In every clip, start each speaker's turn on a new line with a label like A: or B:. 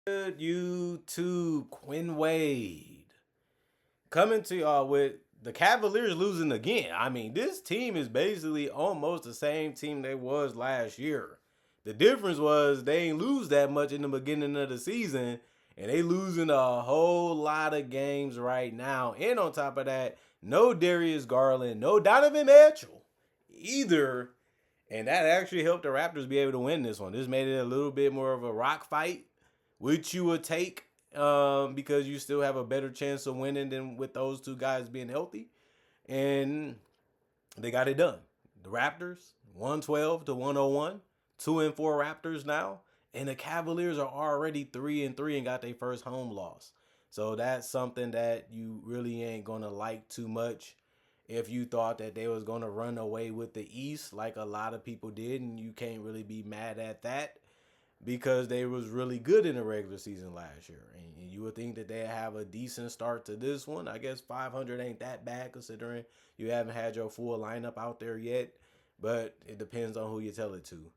A: Good YouTube, Quinn Wade coming to y'all with the Cavaliers losing again. I mean, this team is basically almost the same team they was last year. The difference was they ain't lose that much in the beginning of the season, and they losing a whole lot of games right now. And on top of that, no Darius Garland, no Donovan Mitchell either. And that actually helped the Raptors be able to win this one. This made it a little bit more of a rock fight, which you would take because you still have a better chance of winning than with those two guys being healthy. And they got it done. The Raptors, 112 to 101, 2-4 Raptors now. And the Cavaliers are already 3-3 and got their first home loss. So that's something that you really ain't gonna like too much if you thought that they was going to run away with the East like a lot of people did, and you can't really be mad at that because they was really good in the regular season last year. And you would think that they have a decent start to this one. I guess 500 ain't that bad considering you haven't had your full lineup out there yet, but it depends on who you tell it to.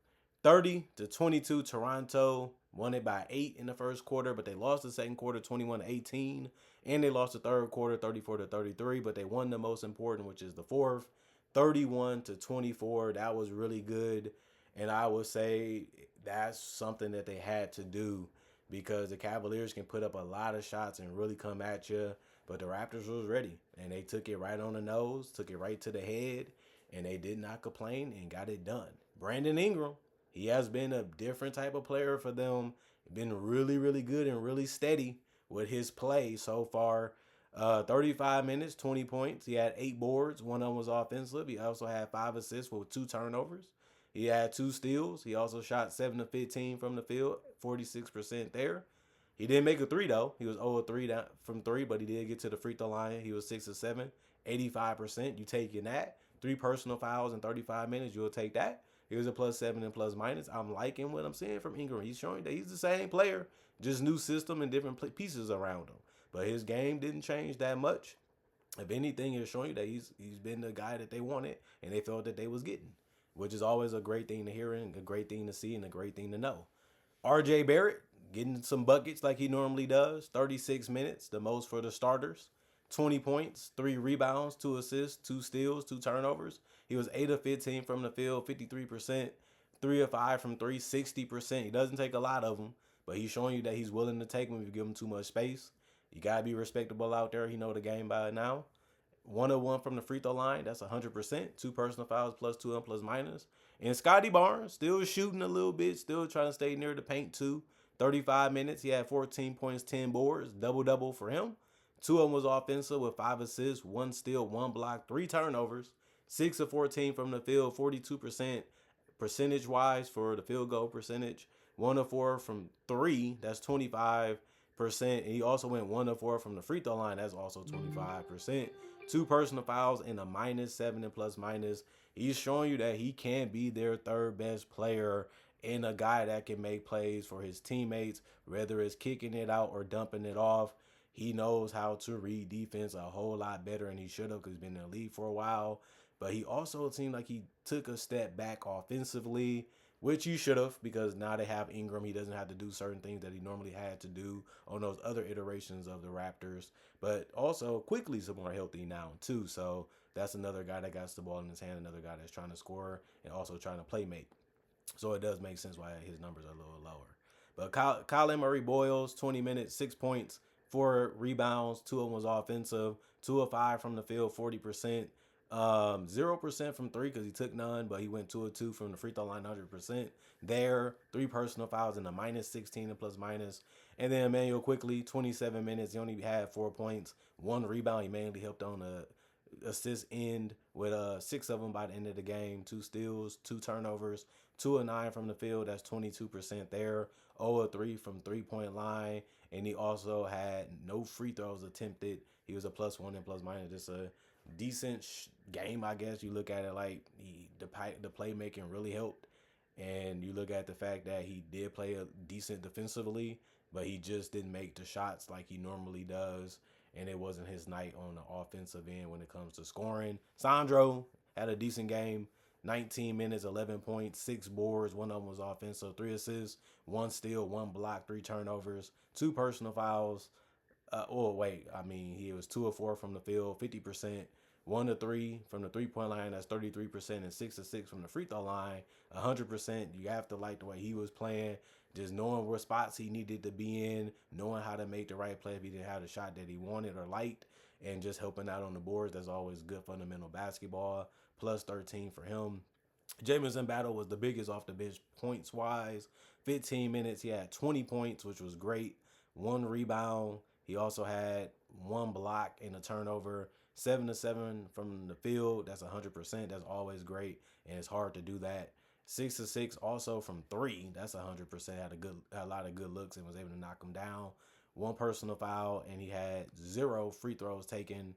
A: 30-22 Toronto won it by 8 in the first quarter, but they lost the second quarter 21-18, and they lost the third quarter 34-33, but they won the most important, which is the fourth, 31-24. That was really good, and I would say that's something that they had to do because the Cavaliers can put up a lot of shots and really come at you, but the Raptors was ready, and they took it right on the nose, took it right to the head, and they did not complain and got it done. Brandon Ingram, he has been a different type of player for them. Been really, really good and really steady with his play so far. 35 minutes, 20 points. He had 8 boards. One of them was offensive. He also had 5 assists with 2 turnovers. He had 2 steals. He also shot 7 of 15 from the field, 46% there. He didn't make a 3, though. He was 0 of 3 from 3, but he did get to the free throw line. He was 6 of 7, 85%. You taking that. 3 personal fouls in 35 minutes. You'll take that. He was a +7 and plus minus. I'm liking what I'm seeing from Ingram. He's showing that he's the same player, just new system and different pieces around him. But his game didn't change that much. If anything, it's showing you that he's been the guy that they wanted and they felt that they was getting, which is always a great thing to hear and a great thing to see and a great thing to know. R.J. Barrett getting some buckets like he normally does. 36 minutes, the most for the starters. 20 points, 3 rebounds, 2 assists, 2 steals, 2 turnovers. He was 8 of 15 from the field, 53%, 3 of 5 from 3, 60%. He doesn't take a lot of them, but he's showing you that he's willing to take them if you give him too much space. You got to be respectable out there. He know the game by now. 1 of 1 from the free throw line, that's 100%. 2 personal fouls, +2 and plus minus. And Scotty Barnes, still shooting a little bit, still trying to stay near the paint too. 35 minutes, he had 14 points, 10 boards, double-double for him. 2 of them was offensive with 5 assists, 1 steal, 1 block, 3 turnovers. 6 of 14 from the field, 42% percentage-wise for the field goal percentage. 1 of 4 from 3, that's 25%. And he also went 1 of 4 from the free throw line, that's also 25%. 2 personal fouls and a -7 and plus minus. He's showing you that he can be their third best player and a guy that can make plays for his teammates, whether it's kicking it out or dumping it off. He knows how to read defense a whole lot better than he should have because he's been in the league for a while. But he also seemed like he took a step back offensively, which he should have because now they have Ingram. He doesn't have to do certain things that he normally had to do on those other iterations of the Raptors. But also, Quickly's more healthy now, too. So that's another guy that got the ball in his hand, another guy that's trying to score and also trying to play make. So it does make sense why his numbers are a little lower. But Colin Murray-Boyles, 20 minutes, 6 points, 4 rebounds, 2 of them was offensive, 2 of 5 from the field, 40%. 0% from 3 because he took none, but he went 2 of 2 from the free throw line, 100% there. 3 personal fouls and a -16 and plus minus. And then Emmanuel Quickly, 27 minutes. He only had 4 points, 1 rebound. He mainly helped on the assist end with 6 of them by the end of the game. 2 steals, 2 turnovers, 2 of 9 from the field. That's 22% there. 0 of 3 from 3-point line. And he also had no free throws attempted. He was a +1 and plus minus. Just a decent game, I guess. You look at it like the playmaking really helped, and you look at the fact that he did play a decent defensively, but he just didn't make the shots like he normally does, and it wasn't his night on the offensive end when it comes to scoring. Sandro had a decent game, 19 minutes, 11 points, 6 boards. One of them was offensive, 3 assists, 1 steal, 1 block, 3 turnovers, 2 personal fouls. Oh wait, I mean he was 2 of 4 from the field, 50%. 1 of 3 from the 3 point line, that's 33%, and 6 of 6 from the free throw line, 100%. You have to like the way he was playing, just knowing what spots he needed to be in, knowing how to make the right play if he didn't have the shot that he wanted or liked, and just helping out on the boards. That's always good fundamental basketball. Plus 13 for him. Jamison Battle was the biggest off the bench points wise. 15 minutes, he had 20 points, which was great. 1 rebound. He also had 1 block and a turnover. 7 of 7 from the field. That's 100%. That's always great, and it's hard to do that. 6 of 6 also from three. That's 100%. Had a lot of good looks and was able to knock them down. 1 personal foul, and he had 0 free throws taken.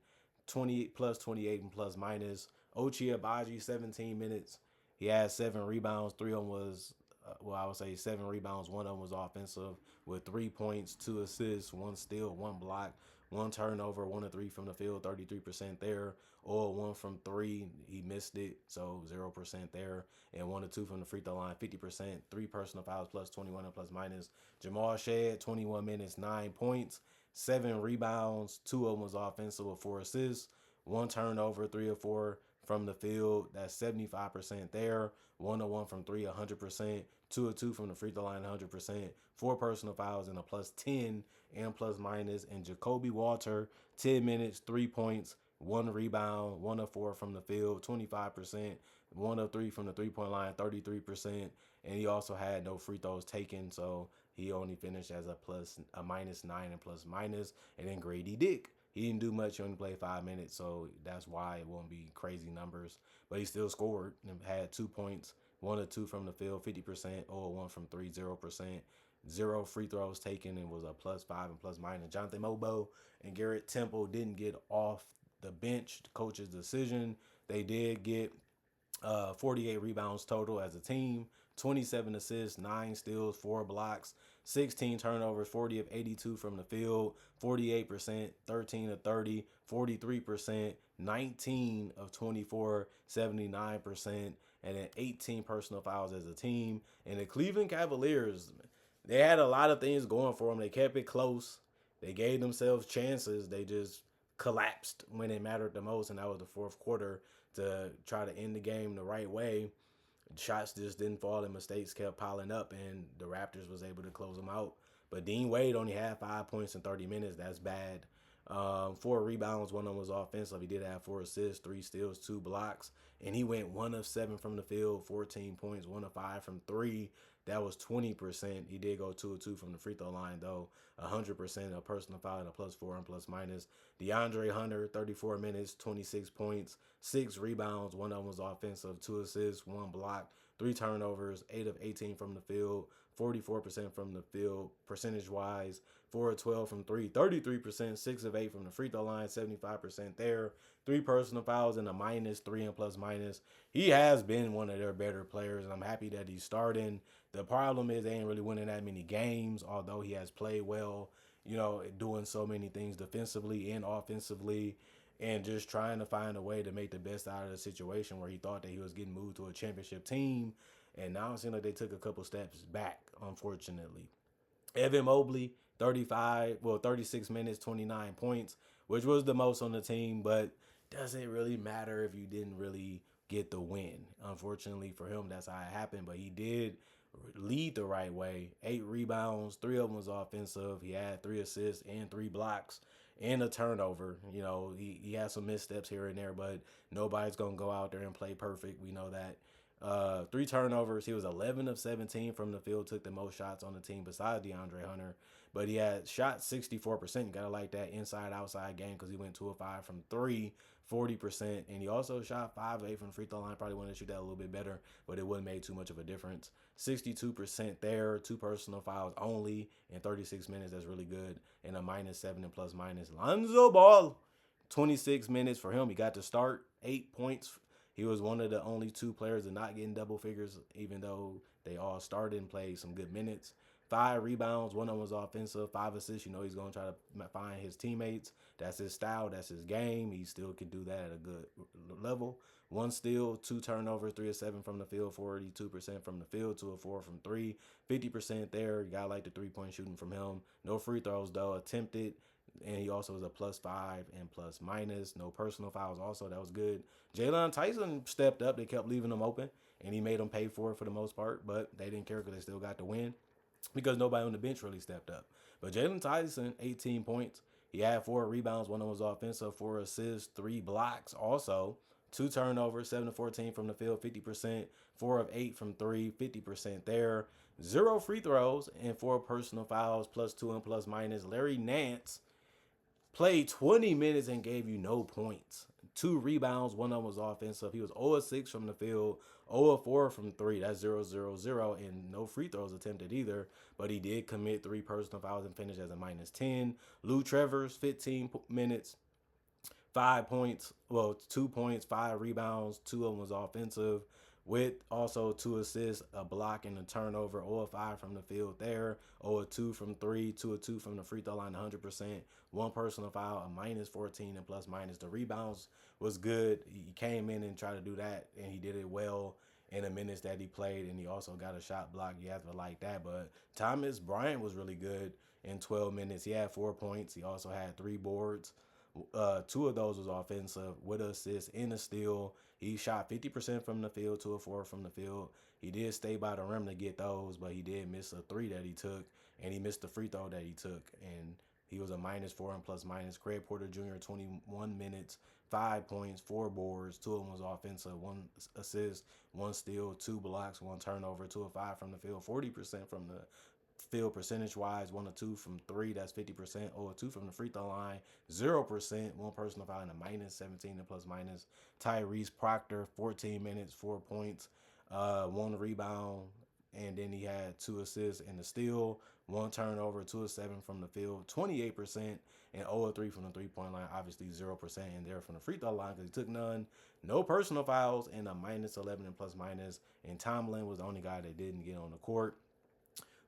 A: 20 plus 28 and plus minus. Ochai Agbaji, 17 minutes. He had 7 rebounds. 3 of them was, I would say 7 rebounds. 1 of them was offensive with 3 points, 2 assists, 1 steal, 1 block, 1 turnover, 1 of 3 from the field, 33% there. Or 1 from 3, he missed it, so 0% there. And 1 of 2 from the free throw line, 50%. 3 personal fouls plus 21 and plus minus. Jamal Shead, 21 minutes, 9 points, 7 rebounds. 2 of them was offensive with 4 assists, 1 turnover, 3 of 4 from the field. That's 75% there. 1 of 1 from 3, 100%. 2 of 2 from the free throw line, 100%. 4 personal fouls and a plus 10 and plus minus. And Jacoby Walter, 10 minutes, 3 points, 1 rebound, 1 of 4 from the field, 25%. 1 of 3 from the 3 point line, 33%. And he also had no free throws taken, so he only finished as a -9 and plus minus. And then Grady Dick, he didn't do much. He only played 5 minutes, so that's why it won't be crazy numbers. But he still scored and had 2 points, 1 of 2 from the field, 50%, 0 of 1 from 3, 0%. 0 free throws taken, and was a +5 and plus minus. Jonathan Mobo and Garrett Temple didn't get off the bench. The coach's decision. They did get 48 rebounds total as a team, 27 assists, 9 steals, 4 blocks, 16 turnovers, 40 of 82 from the field, 48%, 13 of 30, 43%, 19 of 24, 79%, and then 18 personal fouls as a team. And the Cleveland Cavaliers, they had a lot of things going for them. They kept it close. They gave themselves chances. They just collapsed when it mattered the most, and that was the fourth quarter, to try to end the game the right way. Shots just didn't fall and mistakes kept piling up, and the Raptors was able to close them out. But Dean Wade only had 5 points in 30 minutes. That's bad. 4 rebounds, 1 of them was offensive. He did have 4 assists, 3 steals, 2 blocks, and he went 1 of 7 from the field, 14 points, 1 of 5 from 3. That was 20%. He did go 2 of 2 from the free throw line, though. 100%, a personal foul, and a +4 and plus minus. DeAndre Hunter, 34 minutes, 26 points, 6 rebounds. 1 of them was offensive, 2 assists, 1 block, 3 turnovers, 8 of 18 from the field, 44% from the field percentage-wise, 4 of 12 from 3, 33%, 6 of 8 from the free throw line, 75% there. 3 personal fouls and a -3 and plus minus. He has been one of their better players, and I'm happy that he's starting. The problem is they ain't really winning that many games, although he has played well, doing so many things defensively and offensively, and just trying to find a way to make the best out of the situation where he thought that he was getting moved to a championship team. And now it seems like they took a couple steps back, unfortunately. Evan Mobley, 36 minutes, 29 points, which was the most on the team, but doesn't really matter if you didn't really get the win. Unfortunately for him, that's how it happened, but he did lead the right way. 8 rebounds, 3 of them was offensive. He had 3 assists and 3 blocks and a turnover. He had some missteps here and there, but nobody's going to go out there and play perfect. We know that. 3 turnovers. He was 11 of 17 from the field, took the most shots on the team besides DeAndre Hunter. But he had shot 64%. You got to like that inside-outside game because he went 2 of 5 from 3, 40%. And he also shot 5 of 8 from the free throw line. Probably wanted to shoot that a little bit better, but it wouldn't make too much of a difference. 62% there, 2 personal fouls only in 36 minutes. That's really good. And a -7 and plus minus. Lonzo Ball, 26 minutes for him. He got to start, 8 points. He was one of the only 2 players to not get in double figures, even though they all started and played some good minutes. 5 rebounds. One of them was offensive, 5 assists. You know, he's going to try to find his teammates. That's his style. That's his game. He still can do that at a good level. 1 steal, 2 turnovers, 3 of 7 from the field, 42% from the field, 2 of 4 from 3, 50% there. You got to like the 3-point shooting from him. No free throws, though, attempted. And he also was a +5 and plus minus. No personal fouls also. That was good. Jalen Tyson stepped up. They kept leaving him open, and he made them pay for it for the most part. But they didn't care because they still got the win because nobody on the bench really stepped up. But Jalen Tyson, 18 points. He had 4 rebounds. One of them was offensive, 4 assists, 3 blocks also. 2 turnovers, 7 of 14 from the field, 50%. 4 of 8 from 3, 50% there. 0 free throws and 4 personal fouls, +2 and plus minus. Larry Nance played 20 minutes and gave you no points. 2 rebounds, one of them was offensive. He was 0 of 6 from the field, 0 of 4 from 3. That's 0-0-0, and no free throws attempted either. But he did commit 3 personal fouls and finish as a -10. Lou Trevors, 15 minutes, 5 points, well, 2 points, 5 rebounds. 2 of them was offensive, with also 2 assists, a block, and a turnover. 0 of 5 from the field there. 0 of 2 from 3, 2 of 2 from the free throw line, 100%. 1 personal foul, a -14 and plus minus. The rebounds was good. He came in and tried to do that, and he did it well in the minutes that he played, and he also got a shot block. You have to like that. But Thomas Bryant was really good in 12 minutes. He had 4 points. He also had 3 boards. 2 of those was offensive with an assist and a steal. He shot 50% from the field, 2 of 4 from the field. He did stay by the rim to get those, but he did miss a 3 that he took, and he missed the free throw that he took. And he was a -4 and plus minus. Craig Porter Jr., 21 minutes, 5 points, 4 boards. 2 of them was offensive, 1 assist, 1 steal, 2 blocks, 1 turnover, 2 of 5 from the field, 40% from the field percentage wise, 1 of 2 from 3, that's 50%, 0 of 2 from the free throw line, 0%, 1 personal foul, and a -17 and plus minus. Tyrese Proctor, 14 minutes, 4 points, 1 rebound, and then he had 2 assists and a steal, 1 turnover, 2 of 7 from the field, 28%, and 0 of 3 from the 3-point line. Obviously 0% in there from the free throw line because he took none. No personal fouls, and a -11 and plus minus. And Tomlin was the only guy that didn't get on the court.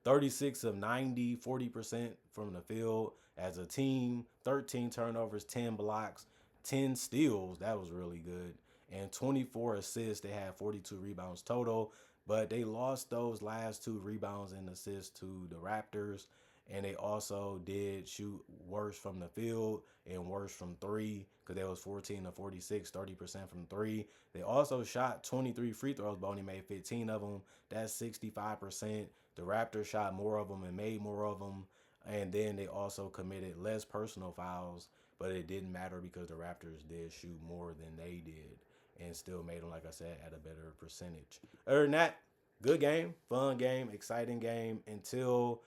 A: 36 of 90, 40% from the field as a team, 13 turnovers, 10 blocks, 10 steals. That was really good. And 24 assists. They had 42 rebounds total, but they lost those last 2 rebounds and assists to the Raptors. And they also did shoot worse from the field and worse from 3 because they was 14 to 46, 30% from 3. They also shot 23 free throws, but only made 15 of them. That's 65%. The Raptors shot more of them and made more of them. And then they also committed less personal fouls, but it didn't matter because the Raptors did shoot more than they did and still made them, like I said, at a better percentage. Other than that, good game, fun game, exciting game until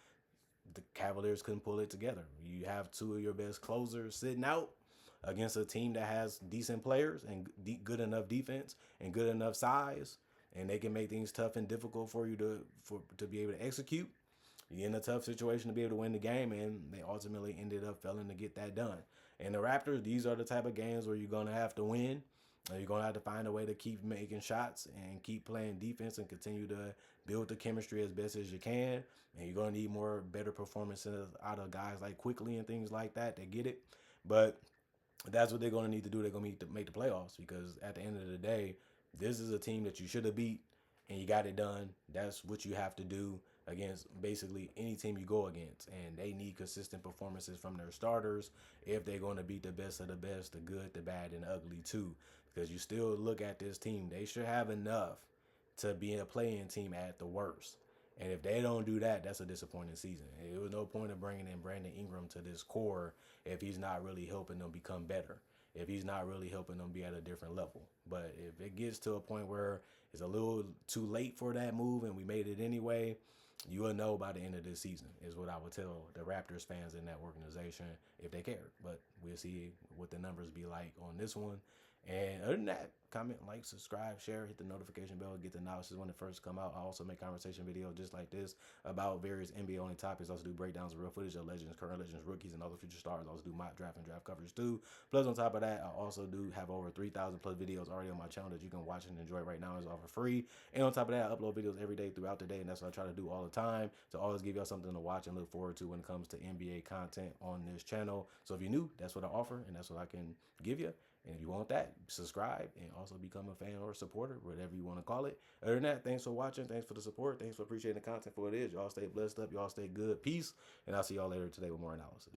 A: the Cavaliers couldn't pull it together. You have 2 of your best closers sitting out against a team that has decent players and good enough defense and good enough size, and they can make things tough and difficult for you to be able to execute. You're in a tough situation to be able to win the game, and they ultimately ended up failing to get that done. And the Raptors, these are the type of games where you're going to have to win. You're going to have to find a way to keep making shots and keep playing defense and continue to build the chemistry as best as you can. And you're going to need more better performances out of guys like Quickly and things like that to get it. But that's what they're going to need to do. They're going to need to make the playoffs because at the end of the day, this is a team that you should have beat and you got it done. That's what you have to do against basically any team you go against. And they need consistent performances from their starters if they're going to beat the best of the best, the good, the bad, and the ugly too. Because you still look at this team, they should have enough to be a play-in team at the worst. And if they don't do that, that's a disappointing season. It was no point of bringing in Brandon Ingram to this core if he's not really helping them become better, if he's not really helping them be at a different level. But if it gets to a point where it's a little too late for that move and we made it anyway, you will know by the end of this season, is what I would tell the Raptors fans in that organization if they care. But we'll see what the numbers be like on this one. And other than that, comment, like, subscribe, share, hit the notification bell, get the analysis when it first come out. I also make conversation videos just like this about various NBA only topics. I also do breakdowns of real footage of legends, current legends, rookies, and other future stars. I also do mock draft and draft coverage too. Plus, on top of that, I also do have over 3,000 plus videos already on my channel that you can watch and enjoy right now. It's all for free. And on top of that, I upload videos every day throughout the day, and that's what I try to do all the time to always give y'all something to watch and look forward to when it comes to NBA content on this channel. So if you're new, that's what I offer, and that's what I can give you. And if you want that, subscribe and also become a fan or a supporter, whatever you want to call it. Other than that, thanks for watching. Thanks for the support. Thanks for appreciating the content for what it is. Y'all stay blessed up. Y'all stay good. Peace. And I'll see y'all later today with more analysis.